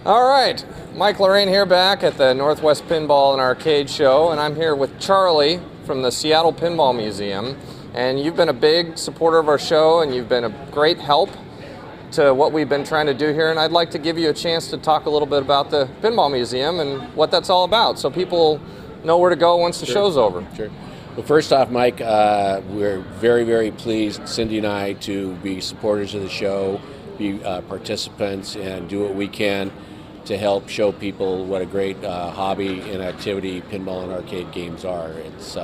All right, Mike Lorrain here back at the Northwest Pinball and Arcade Show, and I'm here with Charlie from the Seattle Pinball Museum. And you've been a big supporter of our show, and you've been a great help to what we've been trying to do here. And I'd like to give you a chance to talk a little bit about the Pinball Museum and what that's all about, so people know where to go once the show's over. Sure. Well, first off, Mike, we're very, very pleased, Cindy and I, to be supporters of the show, be participants, and do what we can to help show people what a great hobby and activity pinball and arcade games are. It's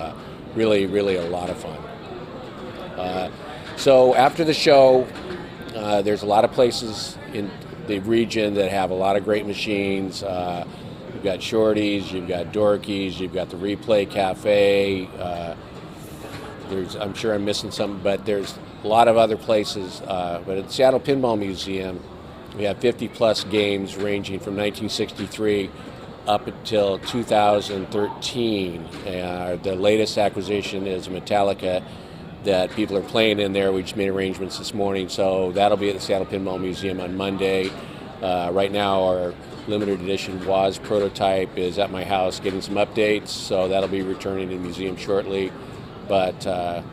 really, really a lot of fun. So after the show, there's a lot of places in the region that have a lot of great machines. You've got Shorty's, you've got Dorky's, you've got the Replay Cafe. I'm sure I'm missing something, but there's a lot of other places. But at the Seattle Pinball Museum, we have 50 plus games ranging from 1963 up until 2013. The latest acquisition is Metallica that people are playing in there. We just made arrangements this morning, so that'll be at the Seattle Pinball Museum on Monday. Right now our limited edition WAS prototype is at my house getting some updates, so that'll be returning to the museum shortly. But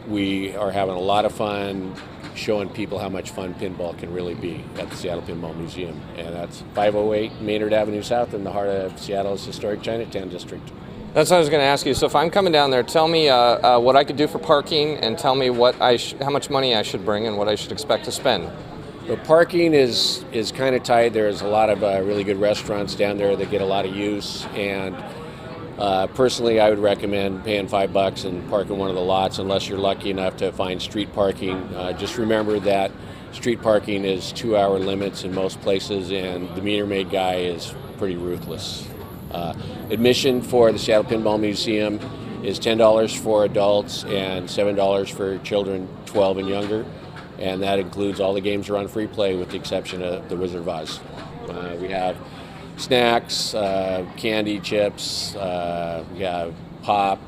we are having a lot of fun showing people how much fun pinball can really be at the Seattle Pinball Museum. And that's 508 Maynard Avenue South in the heart of Seattle's historic Chinatown district. That's what I was going to ask you. So if I'm coming down there, tell me what I could do for parking, and tell me how much money I should bring and what I should expect to spend. The parking is kind of tight. There's a lot of really good restaurants down there that get a lot of use, and personally I would recommend paying $5 and parking one of the lots unless you're lucky enough to find street parking. Just remember that street parking is 2-hour limits in most places, and the meter maid guy is pretty ruthless. Admission for the Seattle Pinball Museum is $10 for adults and $7 for children 12 and younger. And that includes all the games are on free play with the exception of the Wizard of Oz. We have snacks, candy, chips, we have pop,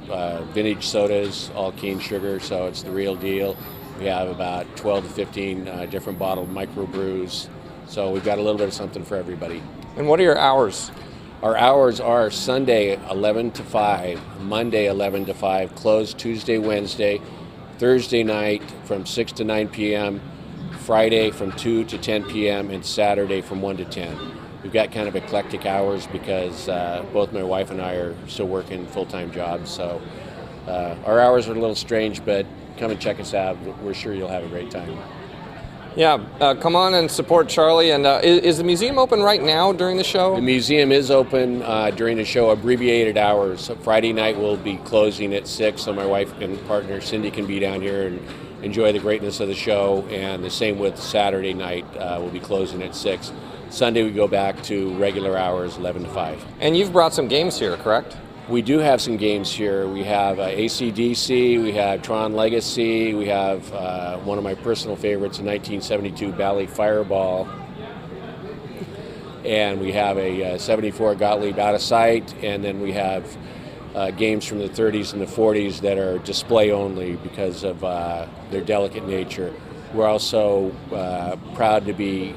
vintage sodas, all cane sugar, so it's the real deal. We have about 12 to 15 different bottled microbrews, so we've got a little bit of something for everybody. And what are your hours? Our hours are Sunday 11 to 5, Monday 11 to 5, closed Tuesday, Wednesday, Thursday night from 6 to 9 p.m., Friday from 2 to 10 p.m., and Saturday from 1 to 10. We've got kind of eclectic hours because both my wife and I are still working full-time jobs, so our hours are a little strange, but come and check us out. We're sure you'll have a great time. Yeah, come on and support Charlie. And is the museum open right now during the show? The museum is open during the show, abbreviated hours. So Friday night we'll be closing at 6, so my wife and partner Cindy can be down here and enjoy the greatness of the show. And the same with Saturday night, we'll be closing at 6. Sunday we go back to regular hours, 11 to 5. And you've brought some games here, correct? We do have some games here. We have AC/DC, we have Tron Legacy, we have one of my personal favorites, a 1972 Bally Fireball, and we have a 74 Gottlieb Out of Sight, and then we have games from the 30s and the 40s that are display only because of their delicate nature. We're also proud to be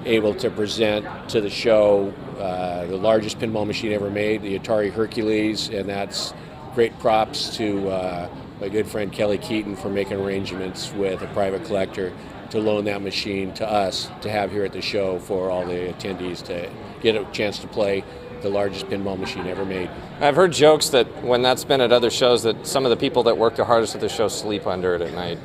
able to present to the show the largest pinball machine ever made, the Atari Hercules, and that's great props to my good friend Kelly Keaton for making arrangements with a private collector to loan that machine to us to have here at the show for all the attendees to get a chance to play the largest pinball machine ever made. I've heard jokes that when that's been at other shows that some of the people that work the hardest at the show sleep under it at night.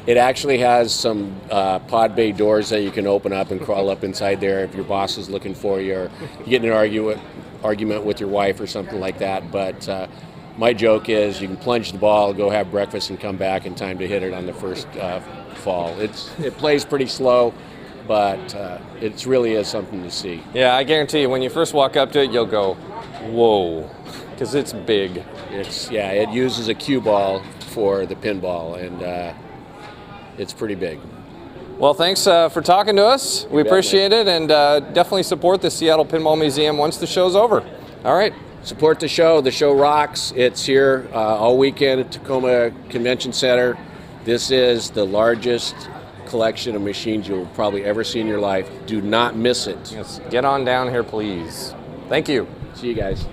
It actually has some pod bay doors that you can open up and crawl up inside there if your boss is looking for you, or you get in an argument with your wife or something like that. But my joke is you can plunge the ball, go have breakfast, and come back in time to hit it on the first fall. It plays pretty slow, but it really is something to see. Yeah, I guarantee you when you first walk up to it, you'll go, whoa, because it's big. It uses a cue ball for the pinball, and it's pretty big. Well, thanks for talking to us. We appreciate it, and definitely support the Seattle Pinball Museum once the show's over. All right. Support the show. The show rocks. It's here all weekend at Tacoma Convention Center. This is the largest collection of machines you'll probably ever see in your life. Do not miss it. Yes, get on down here, please. Thank you. See you guys.